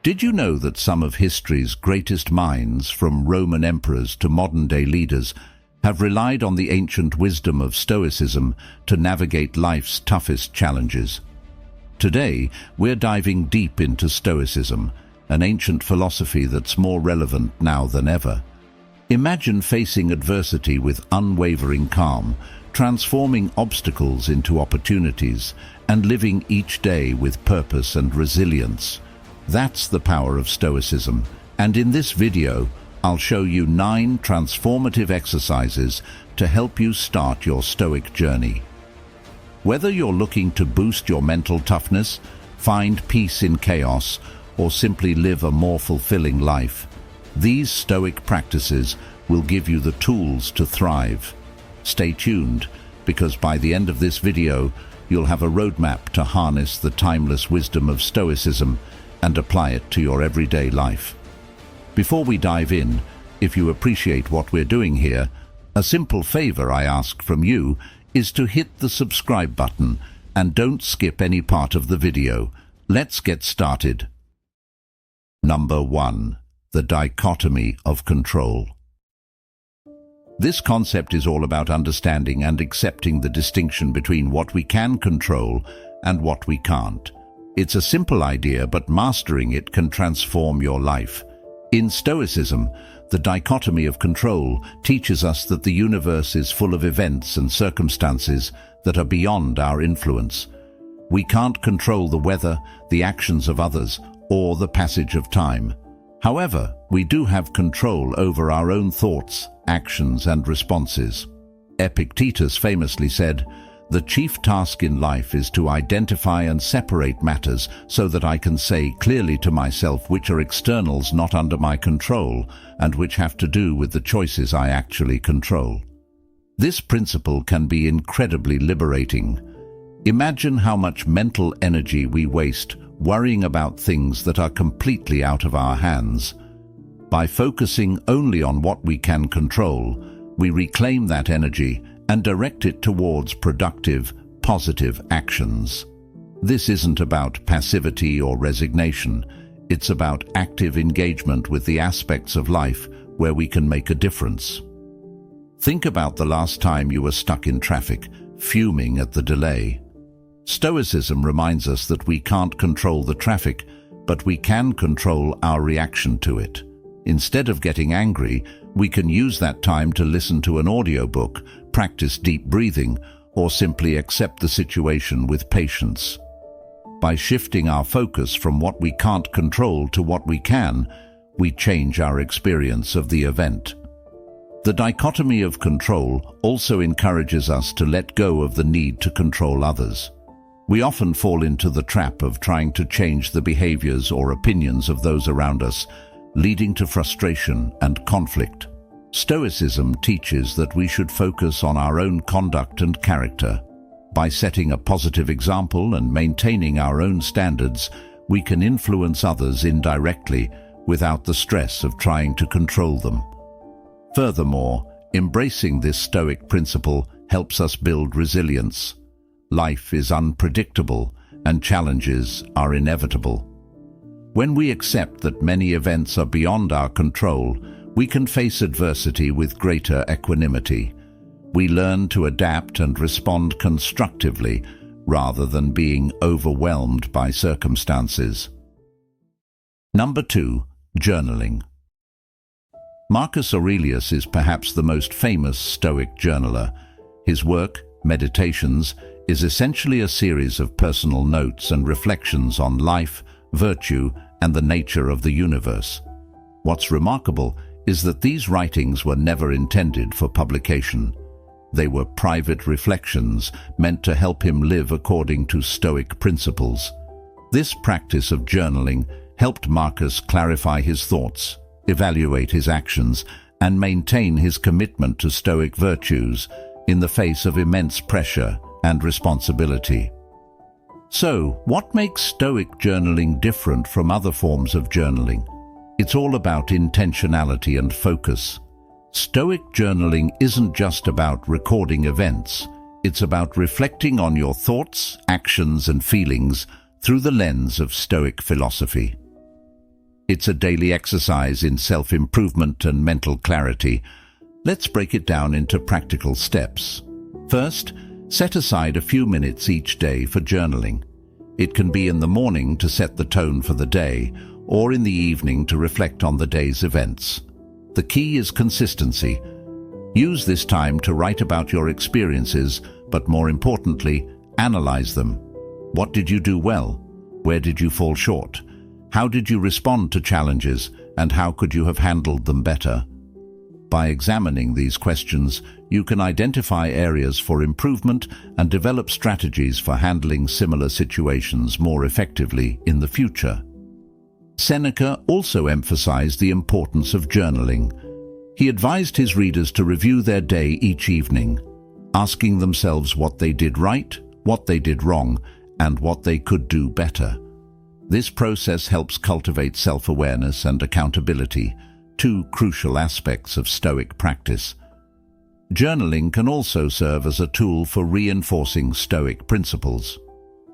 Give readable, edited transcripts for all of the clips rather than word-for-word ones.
Did you know that some of history's greatest minds, from Roman emperors to modern-day leaders, have relied on the ancient wisdom of Stoicism to navigate life's toughest challenges? Today, we're diving deep into Stoicism, an ancient philosophy that's more relevant now than ever. Imagine facing adversity with unwavering calm, transforming obstacles into opportunities, and living each day with purpose and resilience. That's the power of Stoicism, and in this video, I'll show you 9 transformative exercises to help you start your Stoic journey. Whether you're looking to boost your mental toughness, find peace in chaos, or simply live a more fulfilling life, these Stoic practices will give you the tools to thrive. Stay tuned, because by the end of this video, you'll have a roadmap to harness the timeless wisdom of Stoicism and apply it to your everyday life. Before we dive in, if you appreciate what we're doing here, a simple favor I ask from you is to hit the subscribe button and don't skip any part of the video. Let's get started. Number 1. The dichotomy of control. This concept is all about understanding and accepting the distinction between what we can control and what we can't. It's a simple idea, but mastering it can transform your life. In Stoicism, the dichotomy of control teaches us that the universe is full of events and circumstances that are beyond our influence. We can't control the weather, the actions of others, or the passage of time. However, we do have control over our own thoughts, actions, and responses. Epictetus famously said, "The chief task in life is to identify and separate matters so that I can say clearly to myself which are externals not under my control and which have to do with the choices I actually control." This principle can be incredibly liberating. Imagine how much mental energy we waste worrying about things that are completely out of our hands. By focusing only on what we can control, we reclaim that energy and direct it towards productive, positive actions. This isn't about passivity or resignation. It's about active engagement with the aspects of life where we can make a difference. Think about the last time you were stuck in traffic, fuming at the delay. Stoicism reminds us that we can't control the traffic, but we can control our reaction to it. Instead of getting angry, we can use that time to listen to an audiobook, practice deep breathing, or simply accept the situation with patience. By shifting our focus from what we can't control to what we can, we change our experience of the event. The dichotomy of control also encourages us to let go of the need to control others. We often fall into the trap of trying to change the behaviors or opinions of those around us, leading to frustration and conflict. Stoicism teaches that we should focus on our own conduct and character. By setting a positive example and maintaining our own standards, we can influence others indirectly without the stress of trying to control them. Furthermore, embracing this Stoic principle helps us build resilience. Life is unpredictable and challenges are inevitable. When we accept that many events are beyond our control, we can face adversity with greater equanimity. We learn to adapt and respond constructively rather than being overwhelmed by circumstances. Number 2. Journaling. Marcus Aurelius is perhaps the most famous Stoic journaler. His work, Meditations, is essentially a series of personal notes and reflections on life, virtue, and the nature of the universe. What's remarkable is that these writings were never intended for publication. They were private reflections meant to help him live according to Stoic principles. This practice of journaling helped Marcus clarify his thoughts, evaluate his actions, and maintain his commitment to Stoic virtues in the face of immense pressure and responsibility. So, what makes Stoic journaling different from other forms of journaling? It's all about intentionality and focus. Stoic journaling isn't just about recording events. It's about reflecting on your thoughts, actions, and feelings through the lens of Stoic philosophy. It's a daily exercise in self-improvement and mental clarity. Let's break it down into practical steps. First, set aside a few minutes each day for journaling. It can be in the morning to set the tone for the day, or in the evening to reflect on the day's events. The key is consistency. Use this time to write about your experiences, but more importantly, analyze them. What did you do well? Where did you fall short? How did you respond to challenges, and how could you have handled them better? By examining these questions, you can identify areas for improvement and develop strategies for handling similar situations more effectively in the future. Seneca also emphasized the importance of journaling. He advised his readers to review their day each evening, asking themselves what they did right, what they did wrong, and what they could do better. This process helps cultivate self-awareness and accountability, two crucial aspects of Stoic practice. Journaling can also serve as a tool for reinforcing Stoic principles.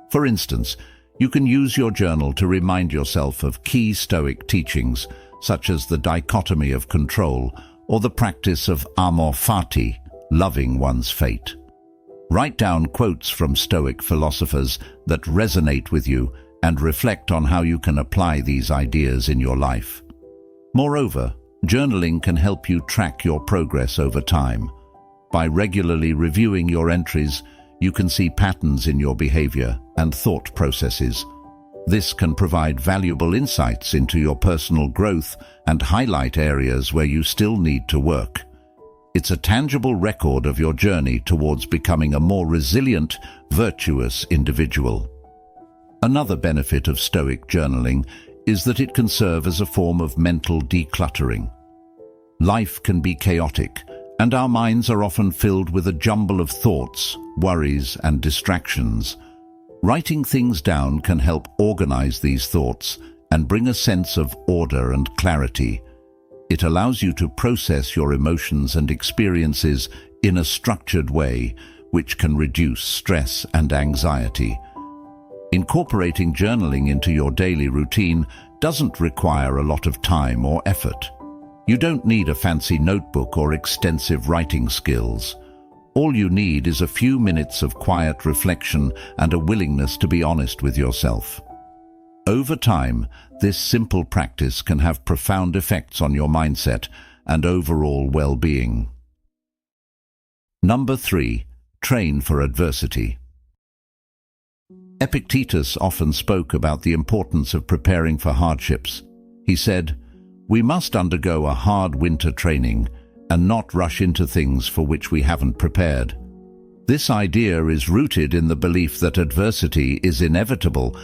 For instance, you can use your journal to remind yourself of key Stoic teachings, such as the dichotomy of control or the practice of amor fati, loving one's fate. Write down quotes from Stoic philosophers that resonate with you and reflect on how you can apply these ideas in your life. Moreover, journaling can help you track your progress over time. By regularly reviewing your entries, you can see patterns in your behavior and thought processes. This can provide valuable insights into your personal growth and highlight areas where you still need to work. It's a tangible record of your journey towards becoming a more resilient, virtuous individual. Another benefit of Stoic journaling is that it can serve as a form of mental decluttering. Life can be chaotic, and our minds are often filled with a jumble of thoughts, worries, and distractions. Writing things down can help organize these thoughts and bring a sense of order and clarity. It allows you to process your emotions and experiences in a structured way, which can reduce stress and anxiety. Incorporating journaling into your daily routine doesn't require a lot of time or effort. You don't need a fancy notebook or extensive writing skills. All you need is a few minutes of quiet reflection and a willingness to be honest with yourself. Over time, this simple practice can have profound effects on your mindset and overall well-being. Number 3. Train for adversity. Epictetus often spoke about the importance of preparing for hardships. He said, "We must undergo a hard winter training and not rush into things for which we haven't prepared." This idea is rooted in the belief that adversity is inevitable,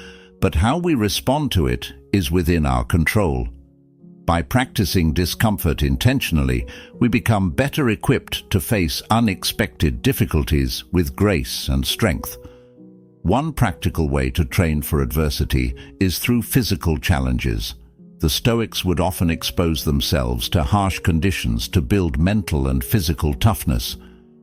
but how we respond to it is within our control. By practicing discomfort intentionally, we become better equipped to face unexpected difficulties with grace and strength. One practical way to train for adversity is through physical challenges. The Stoics would often expose themselves to harsh conditions to build mental and physical toughness.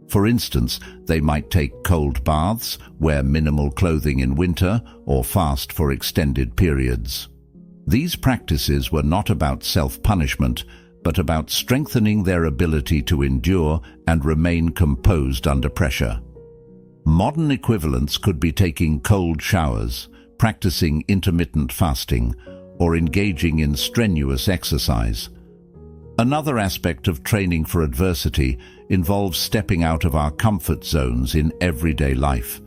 For instance, they might take cold baths, wear minimal clothing in winter, or fast for extended periods. These practices were not about self-punishment, but about strengthening their ability to endure and remain composed under pressure. Modern equivalents could be taking cold showers, practicing intermittent fasting, or engaging in strenuous exercise. Another aspect of training for adversity involves stepping out of our comfort zones in everyday life.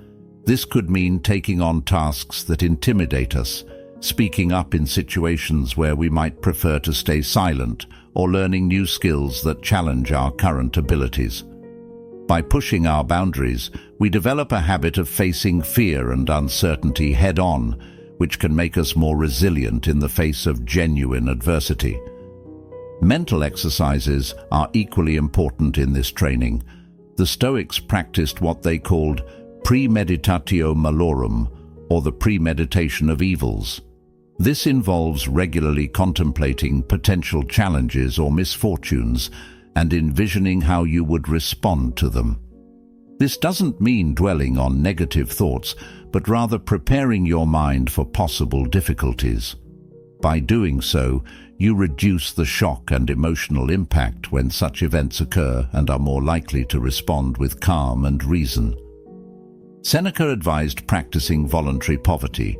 This could mean taking on tasks that intimidate us, speaking up in situations where we might prefer to stay silent, or learning new skills that challenge our current abilities. By pushing our boundaries, we develop a habit of facing fear and uncertainty head-on, which can make us more resilient in the face of genuine adversity. Mental exercises are equally important in this training. The Stoics practiced what they called premeditatio malorum, or the premeditation of evils. This involves regularly contemplating potential challenges or misfortunes and envisioning how you would respond to them. This doesn't mean dwelling on negative thoughts, but rather preparing your mind for possible difficulties. By doing so, you reduce the shock and emotional impact when such events occur and are more likely to respond with calm and reason. Seneca advised practicing voluntary poverty.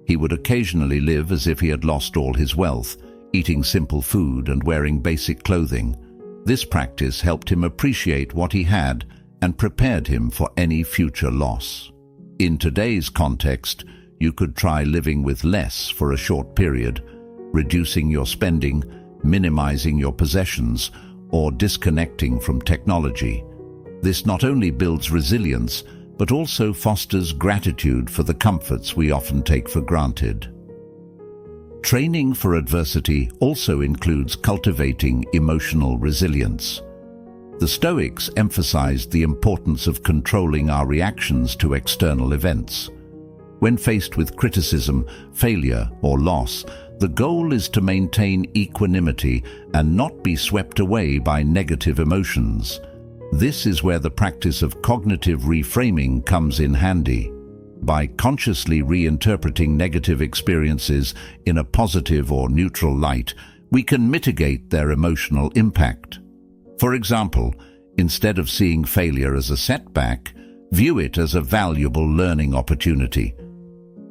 He would occasionally live as if he had lost all his wealth, eating simple food and wearing basic clothing. This practice helped him appreciate what he had and prepared him for any future loss. In today's context, you could try living with less for a short period, reducing your spending, minimizing your possessions, or disconnecting from technology. This not only builds resilience, but also fosters gratitude for the comforts we often take for granted. Training for adversity also includes cultivating emotional resilience. The Stoics emphasized the importance of controlling our reactions to external events. When faced with criticism, failure, or loss, the goal is to maintain equanimity and not be swept away by negative emotions. This is where the practice of cognitive reframing comes in handy. By consciously reinterpreting negative experiences in a positive or neutral light, we can mitigate their emotional impact. For example, instead of seeing failure as a setback, view it as a valuable learning opportunity.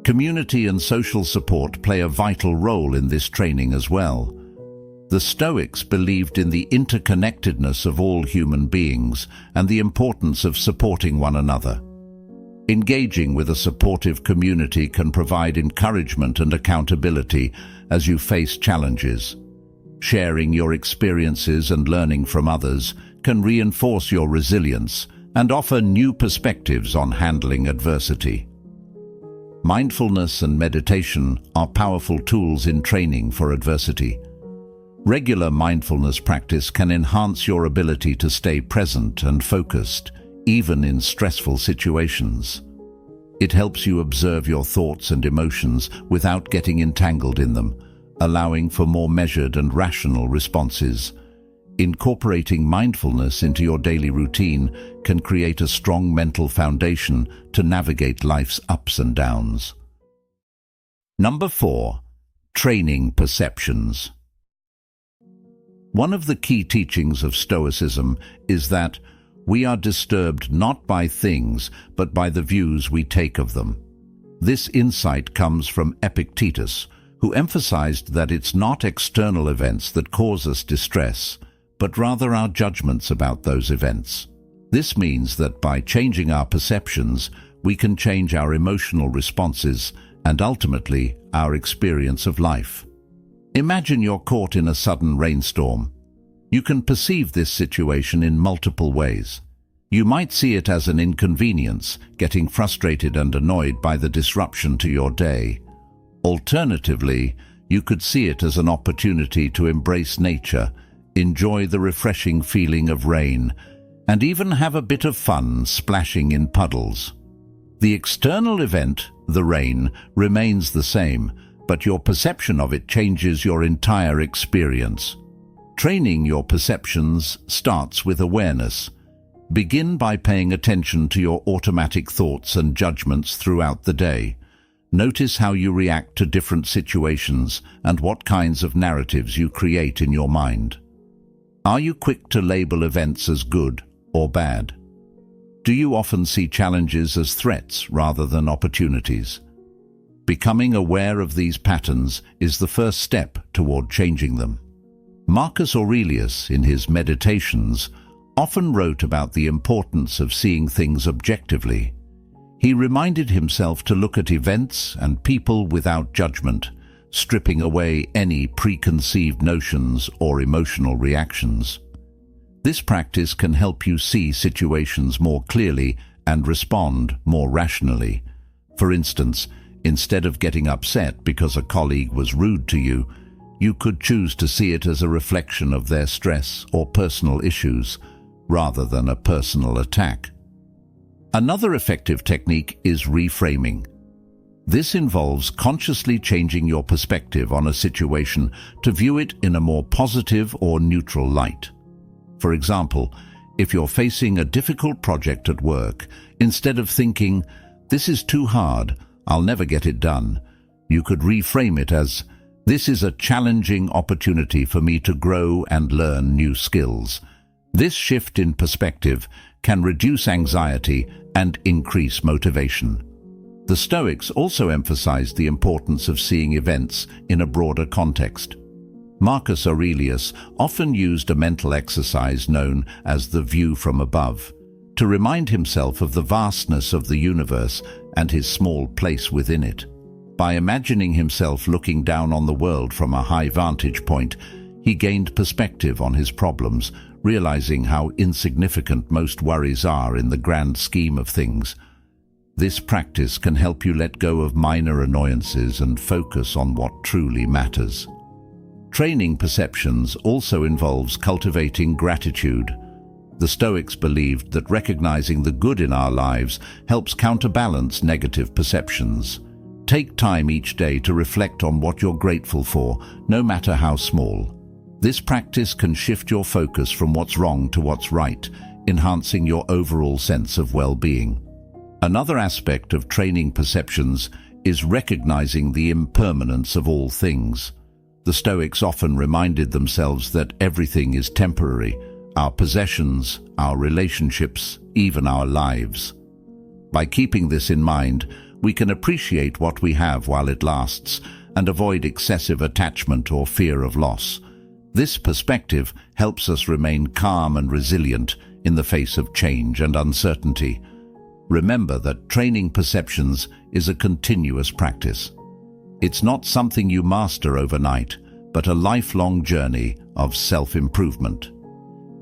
Community and social support play a vital role in this training as well. The Stoics believed in the interconnectedness of all human beings and the importance of supporting one another. Engaging with a supportive community can provide encouragement and accountability as you face challenges. Sharing your experiences and learning from others can reinforce your resilience and offer new perspectives on handling adversity. Mindfulness and meditation are powerful tools in training for adversity. Regular mindfulness practice can enhance your ability to stay present and focused, even in stressful situations. It helps you observe your thoughts and emotions without getting entangled in them, allowing for more measured and rational responses. Incorporating mindfulness into your daily routine can create a strong mental foundation to navigate life's ups and downs. Number 4. Training perceptions. One of the key teachings of Stoicism is that we are disturbed not by things, but by the views we take of them. This insight comes from Epictetus, who emphasized that it's not external events that cause us distress, but rather our judgments about those events. This means that by changing our perceptions, we can change our emotional responses and ultimately our experience of life. Imagine you're caught in a sudden rainstorm. You can perceive this situation in multiple ways. You might see it as an inconvenience, getting frustrated and annoyed by the disruption to your day. Alternatively, you could see it as an opportunity to embrace nature, enjoy the refreshing feeling of rain, and even have a bit of fun splashing in puddles. The external event, the rain, remains the same, but your perception of it changes your entire experience. Training your perceptions starts with awareness. Begin by paying attention to your automatic thoughts and judgments throughout the day. Notice how you react to different situations and what kinds of narratives you create in your mind. Are you quick to label events as good or bad? Do you often see challenges as threats rather than opportunities? Becoming aware of these patterns is the first step toward changing them. Marcus Aurelius, in his Meditations, often wrote about the importance of seeing things objectively. He reminded himself to look at events and people without judgment, stripping away any preconceived notions or emotional reactions. This practice can help you see situations more clearly and respond more rationally. For instance, instead of getting upset because a colleague was rude to you, you could choose to see it as a reflection of their stress or personal issues, rather than a personal attack. Another effective technique is reframing. This involves consciously changing your perspective on a situation to view it in a more positive or neutral light. For example, if you're facing a difficult project at work, instead of thinking, "This is too hard, I'll never get it done," you could reframe it as, This is a challenging opportunity for me to grow and learn new skills. This shift in perspective can reduce anxiety and increase motivation. The Stoics also emphasized the importance of seeing events in a broader context. Marcus Aurelius often used a mental exercise known as the view from above to remind himself of the vastness of the universe and his small place within it. By imagining himself looking down on the world from a high vantage point, he gained perspective on his problems, realizing how insignificant most worries are in the grand scheme of things. This practice can help you let go of minor annoyances and focus on what truly matters. Training perceptions also involves cultivating gratitude. The Stoics believed that recognizing the good in our lives helps counterbalance negative perceptions. Take time each day to reflect on what you're grateful for, no matter how small. This practice can shift your focus from what's wrong to what's right, enhancing your overall sense of well-being. Another aspect of training perceptions is recognizing the impermanence of all things. The Stoics often reminded themselves that everything is temporary: our possessions, our relationships, even our lives. By keeping this in mind, we can appreciate what we have while it lasts and avoid excessive attachment or fear of loss. This perspective helps us remain calm and resilient in the face of change and uncertainty. Remember that training perceptions is a continuous practice. It's not something you master overnight, but a lifelong journey of self-improvement.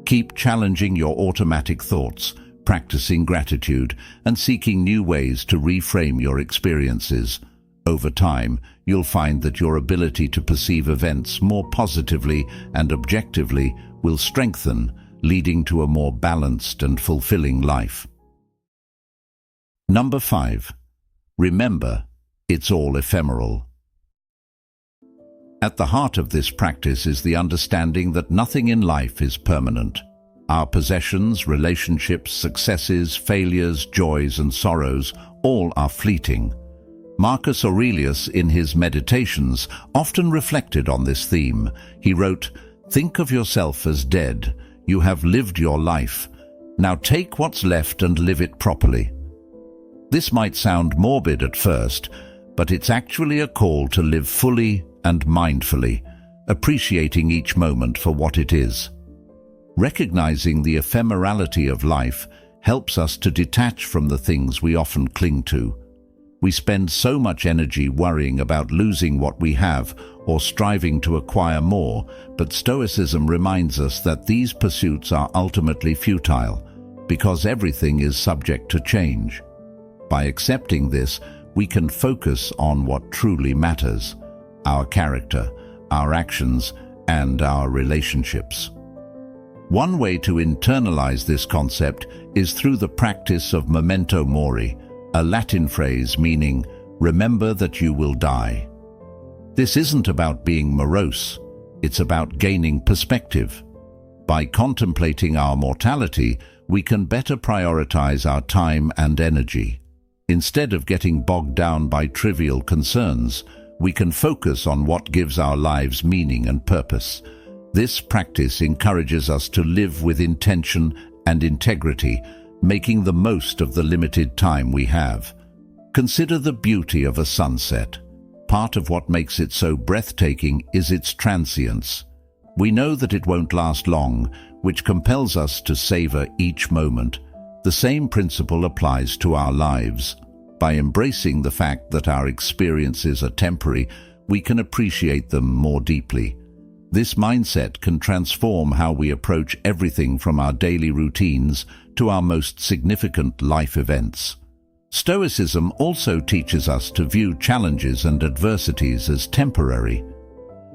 Keep challenging your automatic thoughts, practicing gratitude, and seeking new ways to reframe your experiences. Over time, you'll find that your ability to perceive events more positively and objectively will strengthen, leading to a more balanced and fulfilling life. Number 5. Remember, it's all ephemeral. At the heart of this practice is the understanding that nothing in life is permanent. Our possessions, relationships, successes, failures, joys, and sorrows all are fleeting. Marcus Aurelius, in his Meditations, often reflected on this theme. He wrote, "Think of yourself as dead. You have lived your life. Now take what's left and live it properly." This might sound morbid at first, but it's actually a call to live fully and mindfully, appreciating each moment for what it is. Recognizing the ephemerality of life helps us to detach from the things we often cling to. We spend so much energy worrying about losing what we have or striving to acquire more, but Stoicism reminds us that these pursuits are ultimately futile, because everything is subject to change. By accepting this, we can focus on what truly matters: our character, our actions, and our relationships. One way to internalize this concept is through the practice of memento mori, a Latin phrase meaning, "remember that you will die." This isn't about being morose, it's about gaining perspective. By contemplating our mortality, we can better prioritize our time and energy. Instead of getting bogged down by trivial concerns, we can focus on what gives our lives meaning and purpose. This practice encourages us to live with intention and integrity, making the most of the limited time we have. Consider the beauty of a sunset. Part of what makes it so breathtaking is its transience. We know that it won't last long, which compels us to savor each moment. The same principle applies to our lives. By embracing the fact that our experiences are temporary, we can appreciate them more deeply. This mindset can transform how we approach everything from our daily routines to our most significant life events. Stoicism also teaches us to view challenges and adversities as temporary.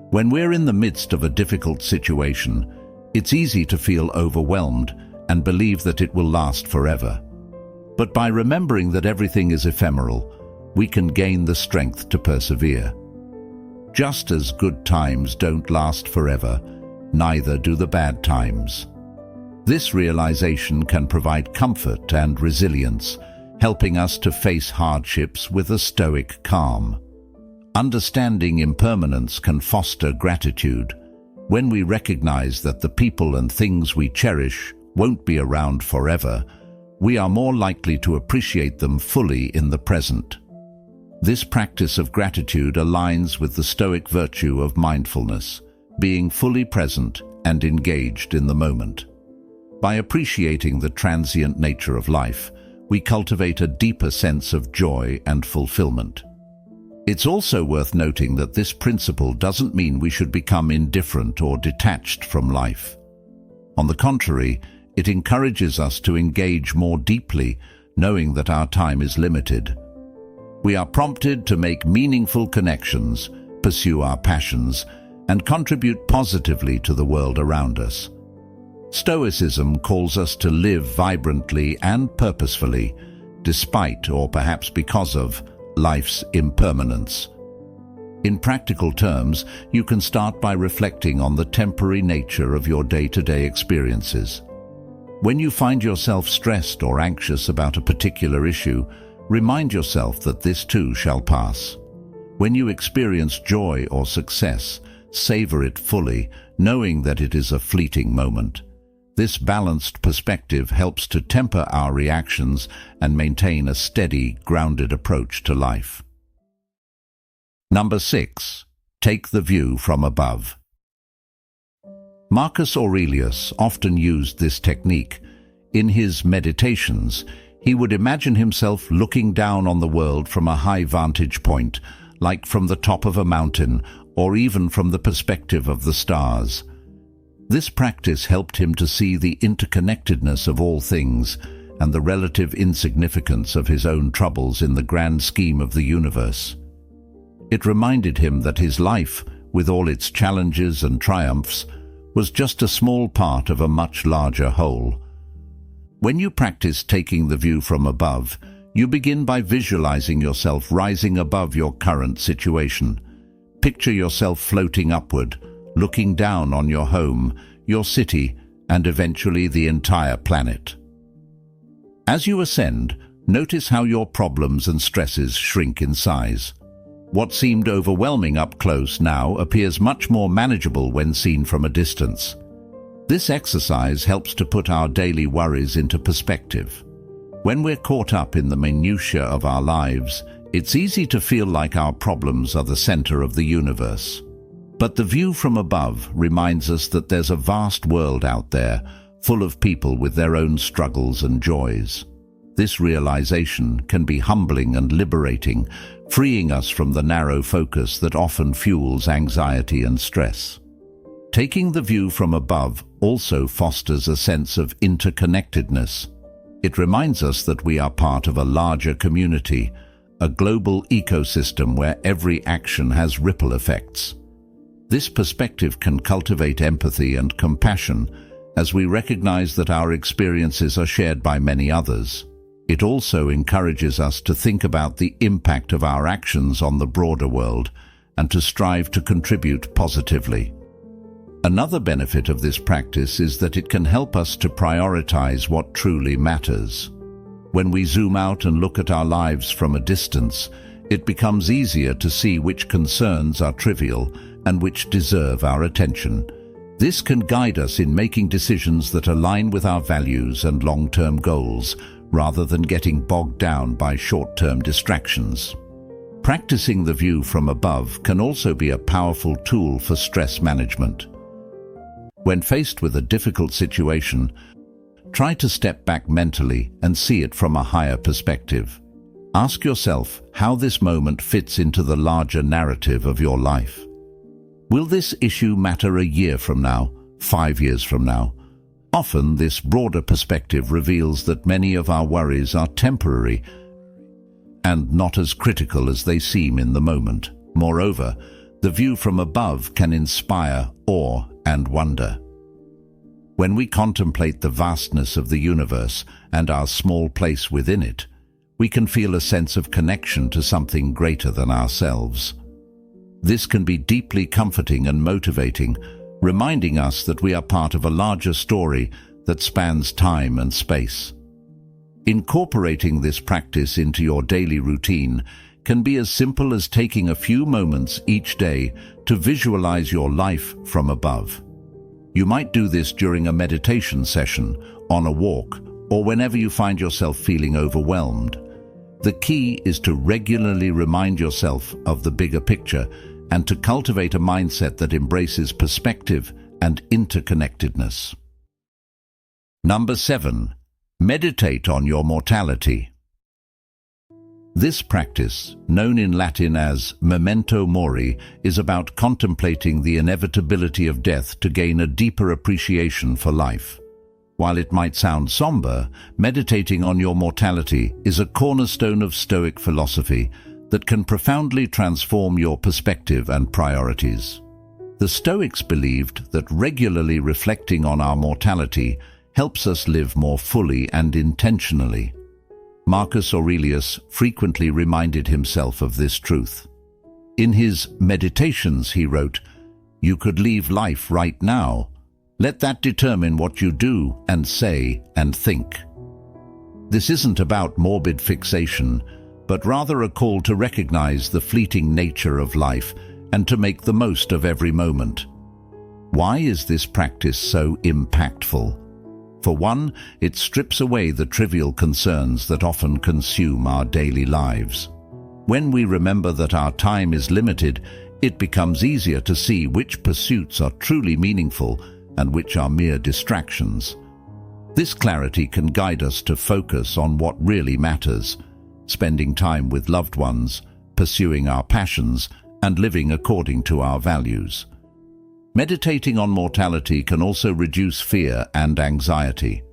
When we're in the midst of a difficult situation, it's easy to feel overwhelmed and believe that it will last forever. But by remembering that everything is ephemeral, we can gain the strength to persevere. Just as good times don't last forever, neither do the bad times. This realization can provide comfort and resilience, helping us to face hardships with a stoic calm. Understanding impermanence can foster gratitude. When we recognize that the people and things we cherish won't be around forever, we are more likely to appreciate them fully in the present. This practice of gratitude aligns with the Stoic virtue of mindfulness, being fully present and engaged in the moment. By appreciating the transient nature of life, we cultivate a deeper sense of joy and fulfillment. It's also worth noting that this principle doesn't mean we should become indifferent or detached from life. On the contrary, it encourages us to engage more deeply, knowing that our time is limited. We are prompted to make meaningful connections, pursue our passions, and contribute positively to the world around us. Stoicism calls us to live vibrantly and purposefully, despite, or perhaps because of, life's impermanence. In practical terms, you can start by reflecting on the temporary nature of your day-to-day experiences. When you find yourself stressed or anxious about a particular issue, remind yourself that this too shall pass. When you experience joy or success, savor it fully, knowing that it is a fleeting moment. This balanced perspective helps to temper our reactions and maintain a steady, grounded approach to life. Number 6. Take the view from above. Marcus Aurelius often used this technique. In his meditations, he would imagine himself looking down on the world from a high vantage point, like from the top of a mountain or even from the perspective of the stars. This practice helped him to see the interconnectedness of all things and the relative insignificance of his own troubles in the grand scheme of the universe. It reminded him that his life, with all its challenges and triumphs, was just a small part of a much larger whole. When you practice taking the view from above, you begin by visualizing yourself rising above your current situation. Picture yourself floating upward, looking down on your home, your city, and eventually the entire planet. As you ascend, notice how your problems and stresses shrink in size. What seemed overwhelming up close now appears much more manageable when seen from a distance. This exercise helps to put our daily worries into perspective. When we're caught up in the minutiae of our lives, it's easy to feel like our problems are the center of the universe. But the view from above reminds us that there's a vast world out there, full of people with their own struggles and joys. This realization can be humbling and liberating, freeing us from the narrow focus that often fuels anxiety and stress. Taking the view from above also fosters a sense of interconnectedness. It reminds us that we are part of a larger community, a global ecosystem where every action has ripple effects. This perspective can cultivate empathy and compassion as we recognize that our experiences are shared by many others. It also encourages us to think about the impact of our actions on the broader world and to strive to contribute positively. Another benefit of this practice is that it can help us to prioritize what truly matters. When we zoom out and look at our lives from a distance, it becomes easier to see which concerns are trivial and which deserve our attention. This can guide us in making decisions that align with our values and long-term goals, rather than getting bogged down by short-term distractions. Practicing the view from above can also be a powerful tool for stress management. When faced with a difficult situation, try to step back mentally and see it from a higher perspective. Ask yourself how this moment fits into the larger narrative of your life. Will this issue matter a year from now, 5 years from now? Often, this broader perspective reveals that many of our worries are temporary and not as critical as they seem in the moment. Moreover, the view from above can inspire awe and wonder. When we contemplate the vastness of the universe and our small place within it, we can feel a sense of connection to something greater than ourselves. This can be deeply comforting and motivating, reminding us that we are part of a larger story that spans time and space. Incorporating this practice into your daily routine can be as simple as taking a few moments each day to visualize your life from above. You might do this during a meditation session, on a walk, or whenever you find yourself feeling overwhelmed. The key is to regularly remind yourself of the bigger picture and to cultivate a mindset that embraces perspective and interconnectedness. Number 7. Meditate on your mortality. This practice, known in Latin as memento mori, is about contemplating the inevitability of death to gain a deeper appreciation for life. While it might sound somber, meditating on your mortality is a cornerstone of Stoic philosophy that can profoundly transform your perspective and priorities. The Stoics believed that regularly reflecting on our mortality helps us live more fully and intentionally. Marcus Aurelius frequently reminded himself of this truth. In his Meditations, he wrote, "You could leave life right now. Let that determine what you do and say and think." This isn't about morbid fixation, but rather a call to recognize the fleeting nature of life and to make the most of every moment. Why is this practice so impactful? For one, it strips away the trivial concerns that often consume our daily lives. When we remember that our time is limited, it becomes easier to see which pursuits are truly meaningful and which are mere distractions. This clarity can guide us to focus on what really matters, spending time with loved ones, pursuing our passions, and living according to our values. Meditating on mortality can also reduce fear and anxiety.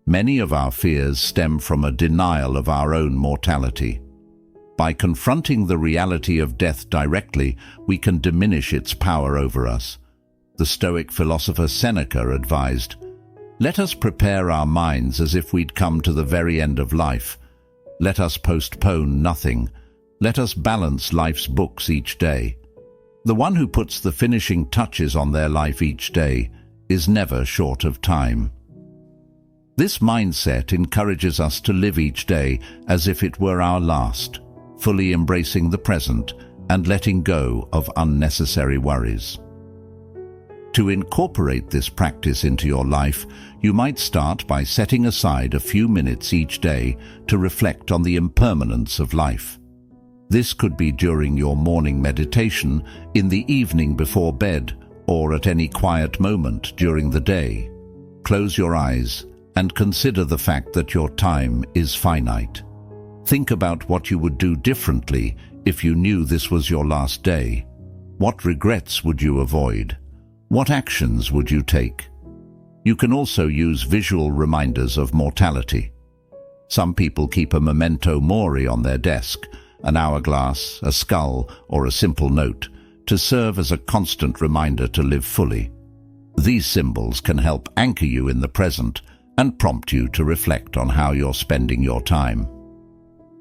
Many of our fears stem from a denial of our own mortality. By confronting the reality of death directly, we can diminish its power over us. The Stoic philosopher Seneca advised, "Let us prepare our minds as if we'd come to the very end of life. Let us postpone nothing. Let us balance life's books each day." The one who puts the finishing touches on their life each day is never short of time. This mindset encourages us to live each day as if it were our last, fully embracing the present and letting go of unnecessary worries. To incorporate this practice into your life, you might start by setting aside a few minutes each day to reflect on the impermanence of life. This could be during your morning meditation, in the evening before bed, or at any quiet moment during the day. Close your eyes and consider the fact that your time is finite. Think about what you would do differently if you knew this was your last day. What regrets would you avoid? What actions would you take? You can also use visual reminders of mortality. Some people keep a memento mori on their desk, an hourglass, a skull, or a simple note, to serve as a constant reminder to live fully. These symbols can help anchor you in the present and prompt you to reflect on how you're spending your time.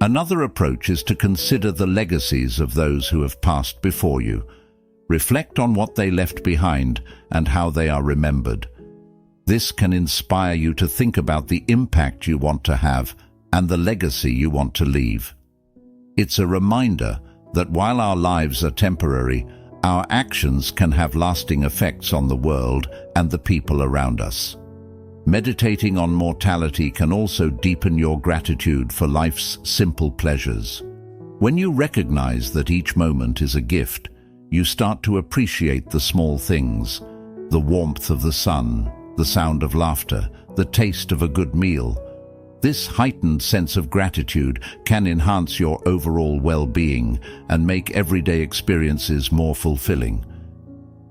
Another approach is to consider the legacies of those who have passed before you. Reflect on what they left behind and how they are remembered. This can inspire you to think about the impact you want to have and the legacy you want to leave. It's a reminder that while our lives are temporary, our actions can have lasting effects on the world and the people around us. Meditating on mortality can also deepen your gratitude for life's simple pleasures. When you recognize that each moment is a gift, you start to appreciate the small things, the warmth of the sun, the sound of laughter, the taste of a good meal. This heightened sense of gratitude can enhance your overall well-being and make everyday experiences more fulfilling.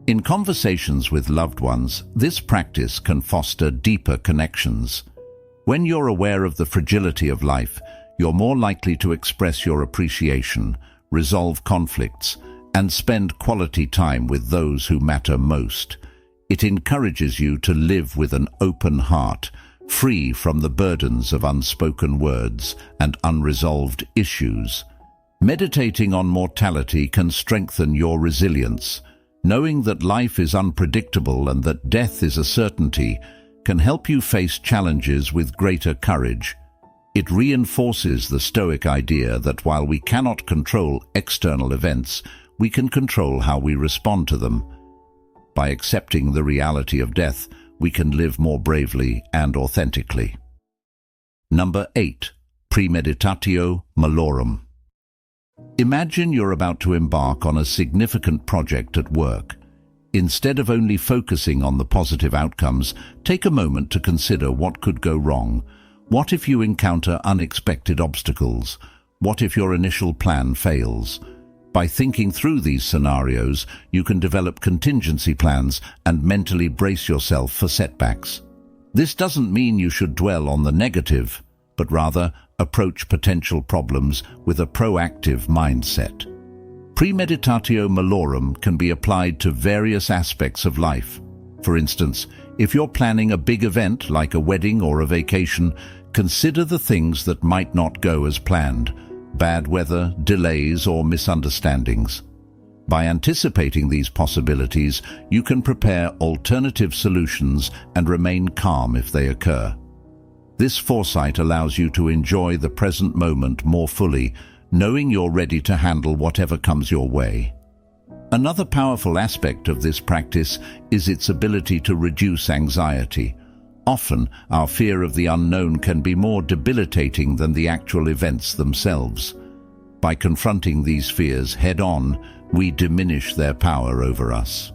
In conversations with loved ones, this practice can foster deeper connections. When you're aware of the fragility of life, you're more likely to express your appreciation, resolve conflicts, and spend quality time with those who matter most. It encourages you to live with an open heart, free from the burdens of unspoken words and unresolved issues. Meditating on mortality can strengthen your resilience. Knowing that life is unpredictable and that death is a certainty can help you face challenges with greater courage. It reinforces the Stoic idea that while we cannot control external events, we can control how we respond to them. By accepting the reality of death, we can live more bravely and authentically. Number 8. Premeditatio malorum. Imagine you're about to embark on a significant project at work. Instead of only focusing on the positive outcomes, take a moment to consider what could go wrong. What if you encounter unexpected obstacles? What if your initial plan fails? By thinking through these scenarios, you can develop contingency plans and mentally brace yourself for setbacks. This doesn't mean you should dwell on the negative, but rather approach potential problems with a proactive mindset. Premeditatio malorum can be applied to various aspects of life. For instance, if you're planning a big event like a wedding or a vacation, consider the things that might not go as planned: bad weather, delays, or misunderstandings. By anticipating these possibilities, you can prepare alternative solutions and remain calm if they occur. This foresight allows you to enjoy the present moment more fully, knowing you're ready to handle whatever comes your way. Another powerful aspect of this practice is its ability to reduce anxiety. Often, our fear of the unknown can be more debilitating than the actual events themselves. By confronting these fears head-on, we diminish their power over us.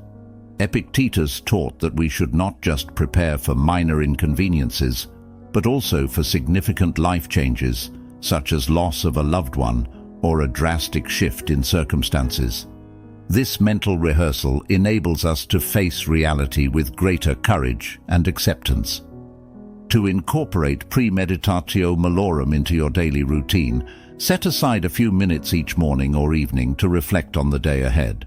Epictetus taught that we should not just prepare for minor inconveniences, but also for significant life changes, such as loss of a loved one or a drastic shift in circumstances. This mental rehearsal enables us to face reality with greater courage and acceptance. To incorporate premeditatio malorum into your daily routine, set aside a few minutes each morning or evening to reflect on the day ahead.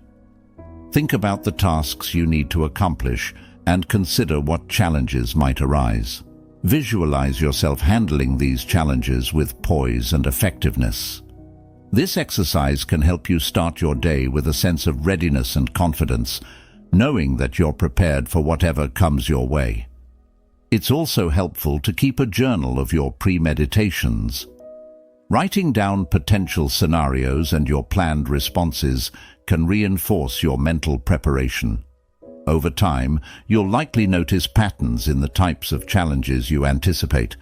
Think about the tasks you need to accomplish and consider what challenges might arise. Visualize yourself handling these challenges with poise and effectiveness. This exercise can help you start your day with a sense of readiness and confidence, knowing that you're prepared for whatever comes your way. It's also helpful to keep a journal of your premeditations. Writing down potential scenarios and your planned responses can reinforce your mental preparation. Over time, you'll likely notice patterns in the types of challenges you anticipate,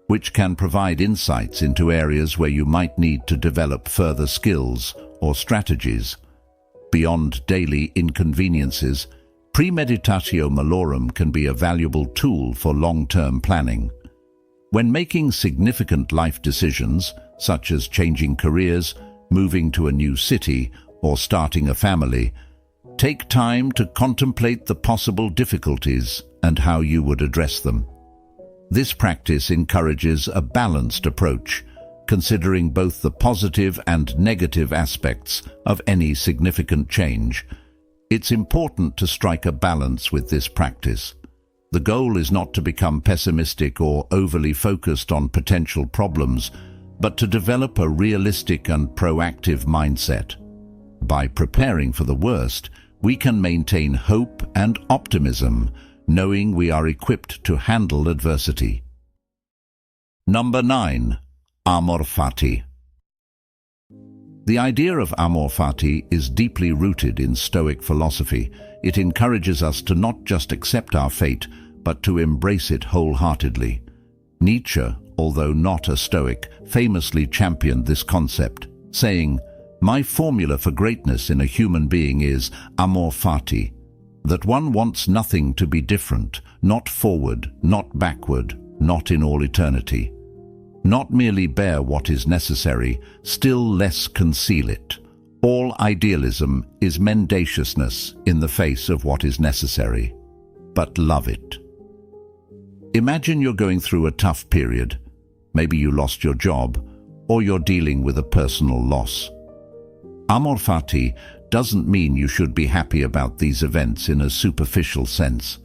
which can provide insights into areas where you might need to develop further skills or strategies. Beyond daily inconveniences, premeditatio malorum can be a valuable tool for long-term planning. When making significant life decisions, such as changing careers, moving to a new city, or starting a family, take time to contemplate the possible difficulties and how you would address them. This practice encourages a balanced approach, considering both the positive and negative aspects of any significant change. It's important to strike a balance with this practice. The goal is not to become pessimistic or overly focused on potential problems, but to develop a realistic and proactive mindset. By preparing for the worst, we can maintain hope and optimism, knowing we are equipped to handle adversity. Number 9. Amor fati. The idea of amor fati is deeply rooted in Stoic philosophy. It encourages us to not just accept our fate, but to embrace it wholeheartedly. Nietzsche, although not a Stoic, famously championed this concept, saying, "My formula for greatness in a human being is amor fati, that one wants nothing to be different, not forward, not backward, not in all eternity. Not merely bear what is necessary, still less conceal it. All idealism is mendaciousness in the face of what is necessary, but love it." Imagine you're going through a tough period. Maybe you lost your job, or you're dealing with a personal loss. Amor fati doesn't mean you should be happy about these events in a superficial sense.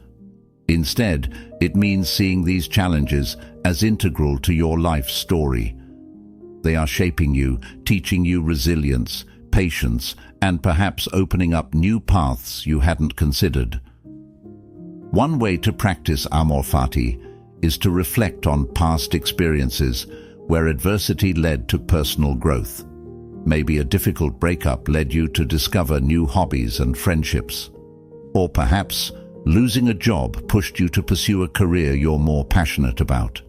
Instead, it means seeing these challenges as integral to your life story. They are shaping you, teaching you resilience, patience, and perhaps opening up new paths you hadn't considered. One way to practice amor fati is to reflect on past experiences, where adversity led to personal growth. Maybe a difficult breakup led you to discover new hobbies and friendships. Or perhaps losing a job pushed you to pursue a career you're more passionate about.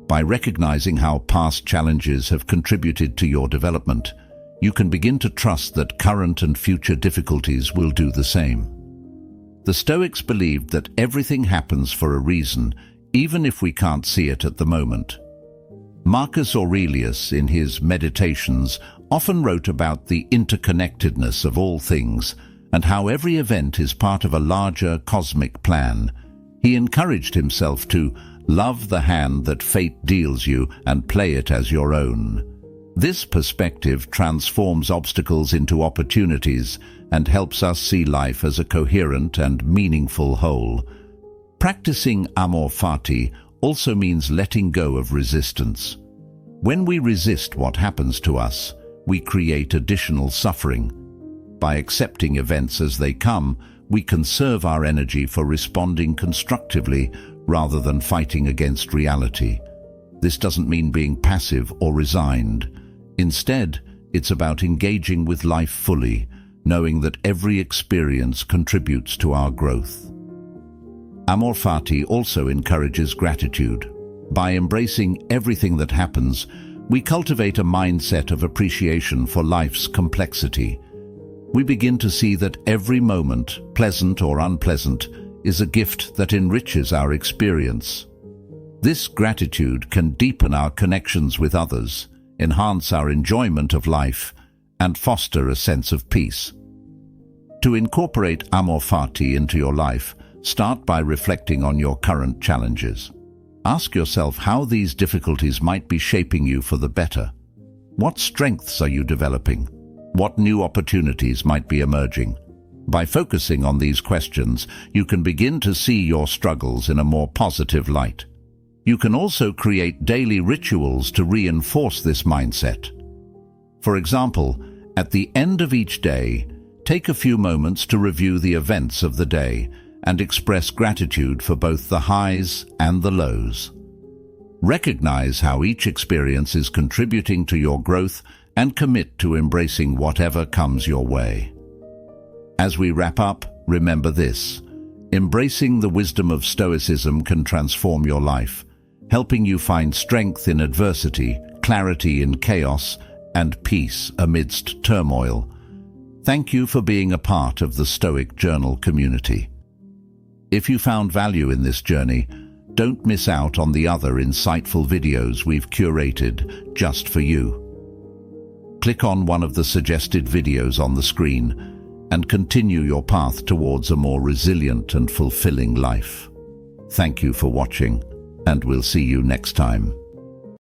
By recognizing how past challenges have contributed to your development, you can begin to trust that current and future difficulties will do the same. The Stoics believed that everything happens for a reason, even if we can't see it at the moment. Marcus Aurelius, in his Meditations, often wrote about the interconnectedness of all things and how every event is part of a larger cosmic plan. He encouraged himself to love the hand that fate deals you and play it as your own. This perspective transforms obstacles into opportunities and helps us see life as a coherent and meaningful whole. Practicing amor fati also means letting go of resistance. When we resist what happens to us, we create additional suffering. By accepting events as they come, we conserve our energy for responding constructively rather than fighting against reality. This doesn't mean being passive or resigned. Instead, it's about engaging with life fully, knowing that every experience contributes to our growth. Amor fati also encourages gratitude. By embracing everything that happens, we cultivate a mindset of appreciation for life's complexity. We begin to see that every moment, pleasant or unpleasant, is a gift that enriches our experience. This gratitude can deepen our connections with others, enhance our enjoyment of life, and foster a sense of peace. To incorporate amor fati into your life, start by reflecting on your current challenges. Ask yourself how these difficulties might be shaping you for the better. What strengths are you developing? What new opportunities might be emerging? By focusing on these questions, you can begin to see your struggles in a more positive light. You can also create daily rituals to reinforce this mindset. For example, at the end of each day, take a few moments to review the events of the day and express gratitude for both the highs and the lows. Recognize how each experience is contributing to your growth and commit to embracing whatever comes your way. As we wrap up, remember this: embracing the wisdom of Stoicism can transform your life, helping you find strength in adversity, clarity in chaos, and peace amidst turmoil. Thank you for being a part of the Stoic Journal community. If you found value in this journey, don't miss out on the other insightful videos we've curated just for you. Click on one of the suggested videos on the screen and continue your path towards a more resilient and fulfilling life. Thank you for watching, and we'll see you next time.